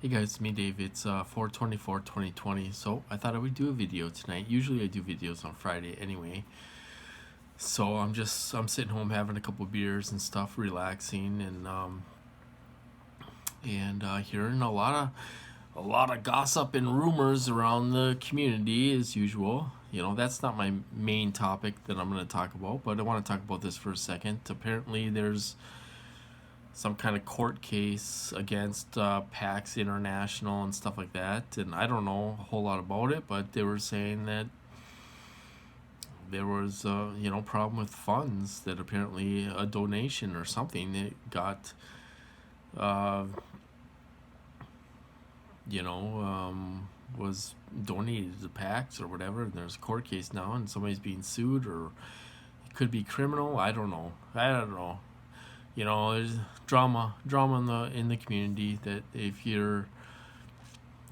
Hey guys, it's me Dave. It's 4/24/2020. So I thought I would do a video tonight. Usually I do videos on Friday anyway. So I'm sitting home having a couple beers and stuff, relaxing and hearing a lot of gossip and rumors around the community as usual. That's not my main topic that I'm going to talk about, but I want to talk about this for a second. Apparently there's some kind of court case against PAX International and stuff like that. And I don't know a whole lot about it, but they were saying that there was problem with funds, that apparently a donation or something that got uh, was donated to PAX or whatever. And there's a court case now, and somebody's being sued, or it could be criminal. I don't know. There's drama in the community. That if you're,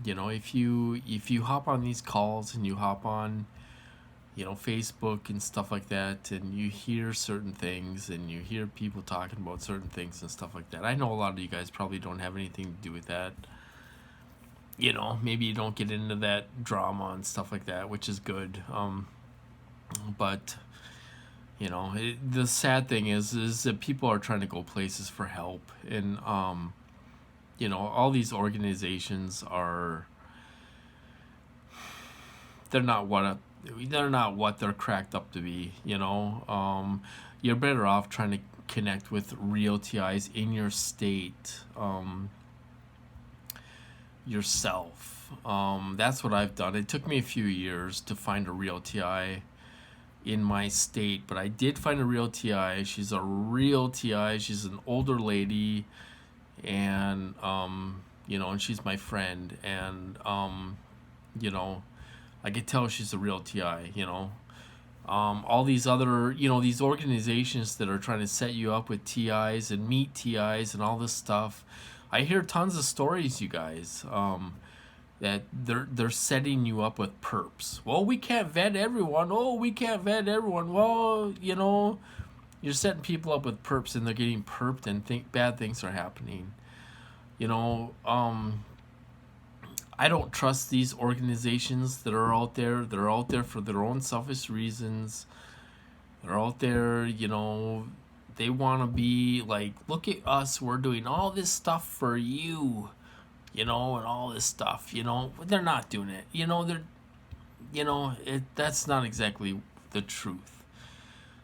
if you hop on these calls and you hop on, Facebook and stuff like that, and you hear certain things and you hear people talking about certain things and stuff like that. I know a lot of you guys probably don't have anything to do with that. Maybe you don't get into that drama and stuff like that, which is good. But the sad thing is that people are trying to go places for help, and all these organizations are, they're not what they're cracked up to be. You're better off trying to connect with real TIs in your state, yourself. That's what I've done. It took me a few years to find a real TI in my state, but I did find a real TI. She's a real TI. She's an older lady, and and she's my friend, and I could tell she's a real TI. All these other, these organizations that are trying to set you up with TIs and meet TIs and all this stuff. I hear tons of stories, you guys, that they're setting you up with perps. Well, we can't vet everyone. Oh, we can't vet everyone. Well, you're setting people up with perps, and they're getting perped, and think bad things are happening. You know, I don't trust these organizations that are out there. They're out there for their own selfish reasons. They're out there, they want to be like, look at us, we're doing all this stuff for you, and all this stuff. They're not doing it. That's not exactly the truth.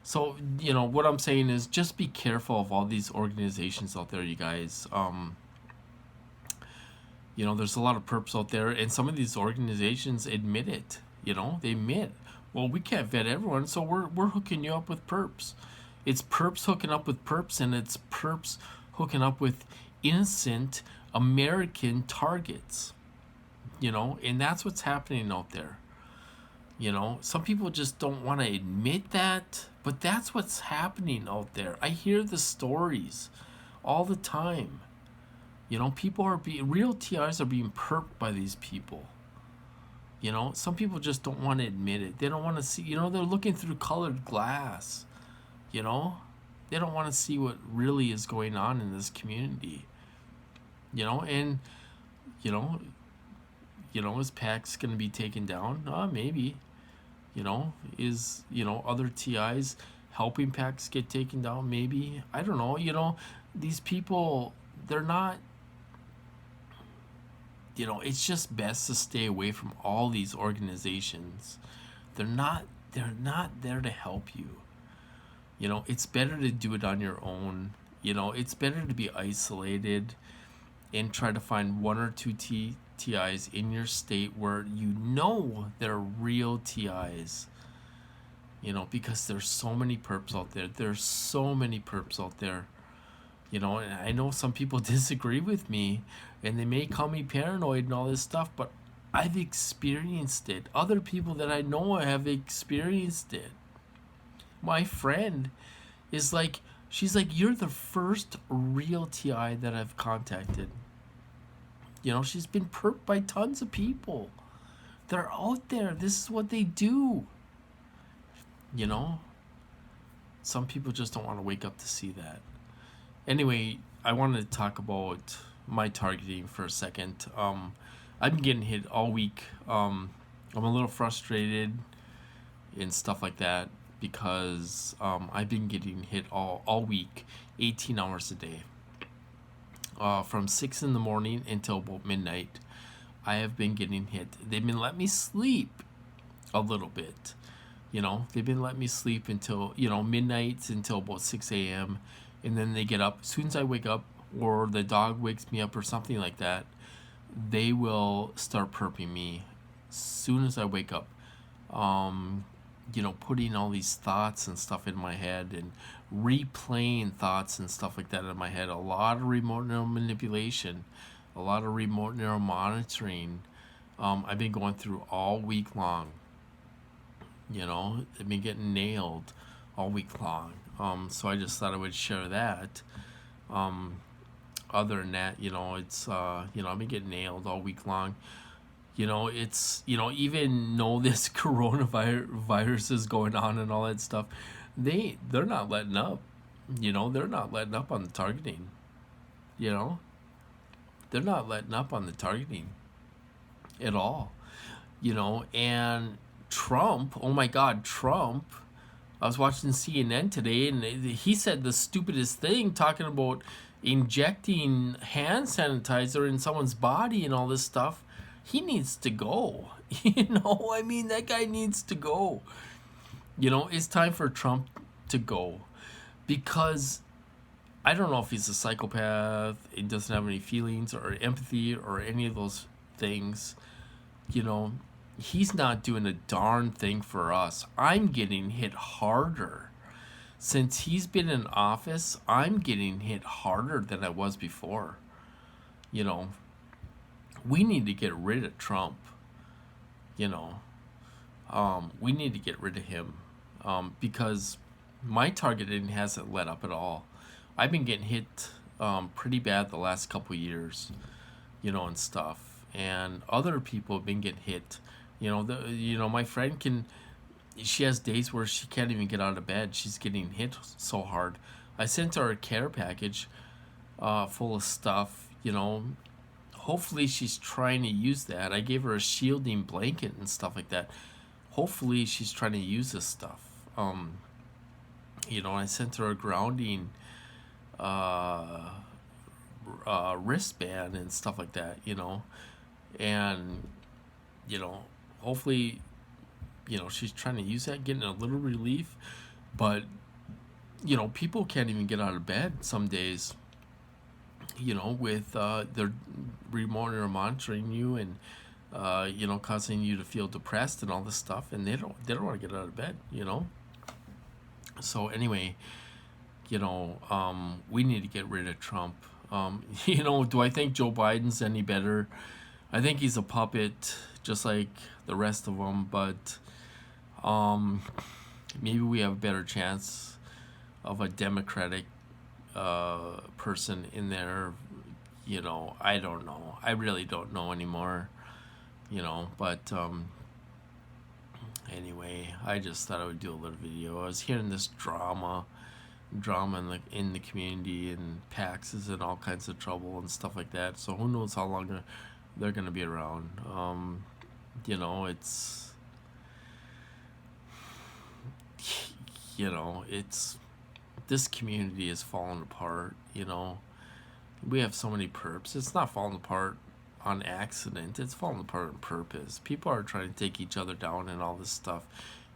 So, what I'm saying is, just be careful of all these organizations out there, you guys. There's a lot of perps out there, and some of these organizations admit it. They admit, well, we can't vet everyone, so we're hooking you up with perps. It's perps hooking up with perps, and it's perps hooking up with innocent American targets. And that's what's happening out there. Some people just don't want to admit that, but that's what's happening out there. I hear the stories all the time. People are real TIs are being perped by these people. Some people just don't want to admit it. They don't want to see, they're looking through colored glass. They don't want to see what really is going on in this community. And, is PAX going to be taken down? Maybe. Is, other TIs helping PAX get taken down? Maybe. I don't know. These people, they're not, it's just best to stay away from all these organizations. They're not there to help you. It's better to do it on your own. It's better to be isolated and try to find one or two TIs in your state where they're real TIs. Because there's so many perps out there. There's so many perps out there. And I know some people disagree with me, and they may call me paranoid and all this stuff, but I've experienced it. Other people that I know have experienced it. My friend is like, she's like, you're the first real TI that I've contacted. She's been perked by tons of people. They're out there. This is what they do. Some people just don't want to wake up to see that. Anyway, I wanted to talk about my targeting for a second. I've been getting hit all week. I'm a little frustrated and stuff like that because I've been getting hit all week, 18 hours a day. From 6 in the morning until about midnight, I have been getting hit. They've been letting me sleep a little bit. They've been letting me sleep until, midnight until about 6 a.m. And then they get up. As soon as I wake up or the dog wakes me up or something like that, they will start perping me as soon as I wake up. Putting all these thoughts and stuff in my head and replaying thoughts and stuff like that in my head. A lot of remote neural manipulation, a lot of remote neural monitoring. I've been going through all week long. I've been getting nailed all week long. So I just thought I would share that. Other than that, it's, I've been getting nailed all week long. It's, even though this coronavirus is going on and all that stuff, they're not letting up. They're not letting up on the targeting. They're not letting up on the targeting at all. And Trump, oh my God, Trump, I was watching CNN today and he said the stupidest thing talking about injecting hand sanitizer in someone's body and all this stuff. He needs to go. That guy needs to go. It's time for Trump to go because I don't know if he's a psychopath, he doesn't have any feelings or empathy or any of those things. He's not doing a darn thing for us. I'm getting hit harder. Since he's been in office, I'm getting hit harder than I was before. We need to get rid of Trump. We need to get rid of him because my targeting hasn't let up at all. I've been getting hit pretty bad the last couple years, and stuff. And other people have been getting hit. My friend she has days where she can't even get out of bed. She's getting hit so hard. I sent her a care package full of stuff, Hopefully she's trying to use that. I gave her a shielding blanket and stuff like that. Hopefully she's trying to use this stuff. I sent her a grounding wristband and stuff like that, and hopefully she's trying to use that, getting a little relief. But people can't even get out of bed some days, with their remote neural monitoring you and causing you to feel depressed and all this stuff, and they don't want to get out of bed. So anyway, we need to get rid of Trump. Do I think Joe Biden's any better? I think he's a puppet, just like the rest of them. But maybe we have a better chance of a Democratic person in there. I don't know. I really don't know anymore. But anyway, I just thought I would do a little video. I was hearing this drama in the community, and PACs is in all kinds of trouble and stuff like that. So who knows how long they're going to be around. It's this community is falling apart. We have so many perps. It's not falling apart on accident. It's falling apart on purpose. People are trying to take each other down and all this stuff,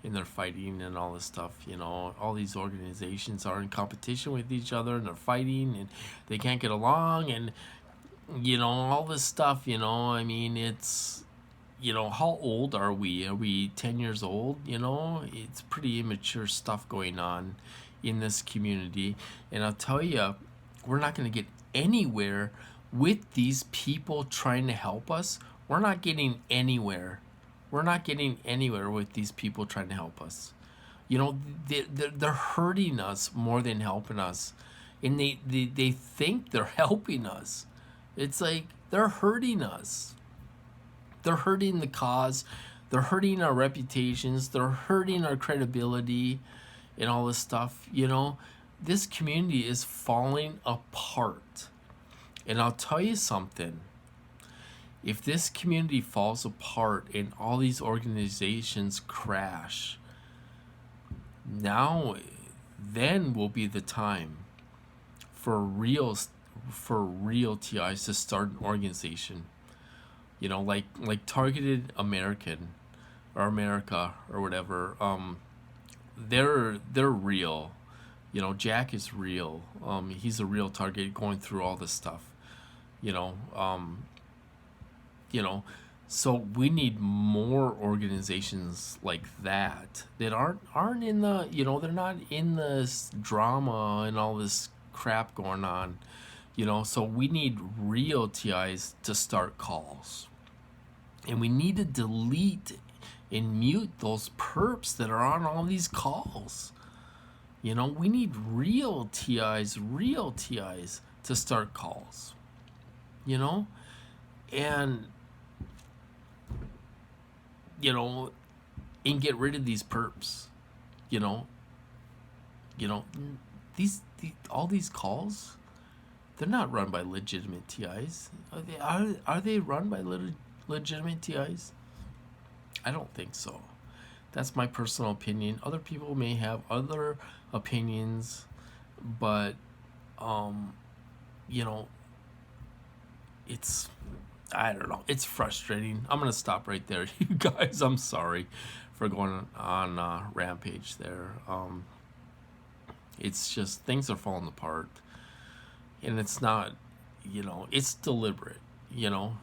and they're fighting and all this stuff. All these organizations are in competition with each other, and they're fighting, and they can't get along, and all this stuff. It's how old are we? Are we 10 years old? It's pretty immature stuff going on in this community, and I'll tell you, we're not going to get anywhere with these people trying to help us. We're not getting anywhere. We're not getting anywhere with these people trying to help us. They're hurting us more than helping us, and they think they're helping us. It's like they're hurting us. They're hurting the cause. They're hurting our reputations. They're hurting our credibility and all this stuff. This community is falling apart. And I'll tell you something, if this community falls apart and all these organizations crash, now then will be the time for real TIs to start an organization. You know, like Targeted American or America or whatever. They're real. You know, Jack is real. He's a real target going through all this stuff. You know, you know, so we need more organizations like that aren't in the, you know, they're not in this drama and all this crap going on. You know, so we need real TIs to start calls. And we need to delete and mute those perps that are on all these calls. You know, we need real TIs to start calls. You know? And, you know, and get rid of these perps. You know? You know, all these calls, they're not run by legitimate TIs. Are they run by legitimate TIs? I don't think so. That's my personal opinion. Other people may have other opinions, but you know, I don't know. It's frustrating. I'm gonna stop right there, you guys. I'm sorry for going on rampage there. It's just things are falling apart, and it's not. You know, it's deliberate. You know,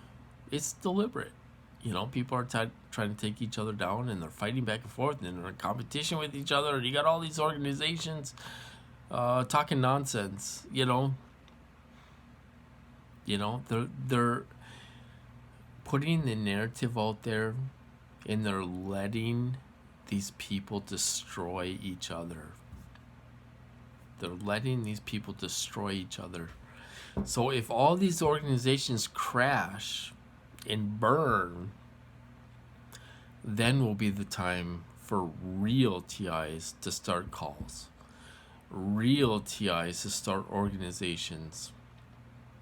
it's deliberate. You know, people are trying to take each other down, and they're fighting back and forth, and they're in competition with each other. And you got all these organizations talking nonsense. You know, they're putting the narrative out there, and they're letting these people destroy each other. They're letting these people destroy each other. So if all these organizations crash and burn, then will be the time for real TIs to start calls, real TIs to start organizations,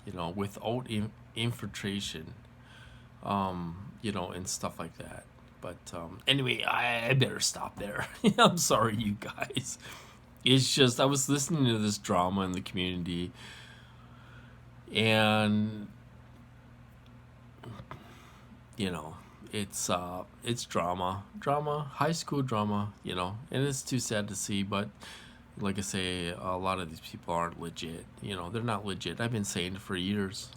you know, without infiltration, you know, and stuff like that. But anyway, I better stop there. I'm sorry, you guys. It's just, I was listening to this drama in the community, and you know, it's drama, high school drama, you know, and it's too sad to see. But like I say, a lot of these people aren't legit. You know, they're not legit. I've been saying it for years.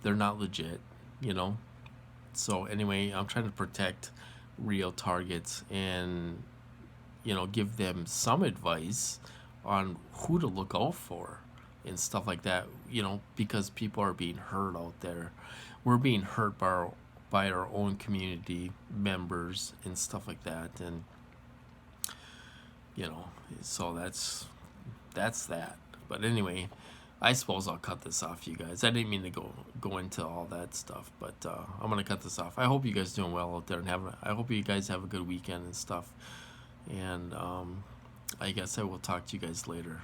They're not legit, you know. So anyway, I'm trying to protect real targets and, you know, give them some advice on who to look out for and stuff like that, you know, because people are being hurt out there. We're being hurt by our own community members and stuff like that. And, you know, so that's that. But anyway, I suppose I'll cut this off, you guys. I didn't mean to go into all that stuff, but I'm gonna cut this off. I hope you guys doing well out there, and I hope you guys have a good weekend and stuff. And I guess I will talk to you guys later.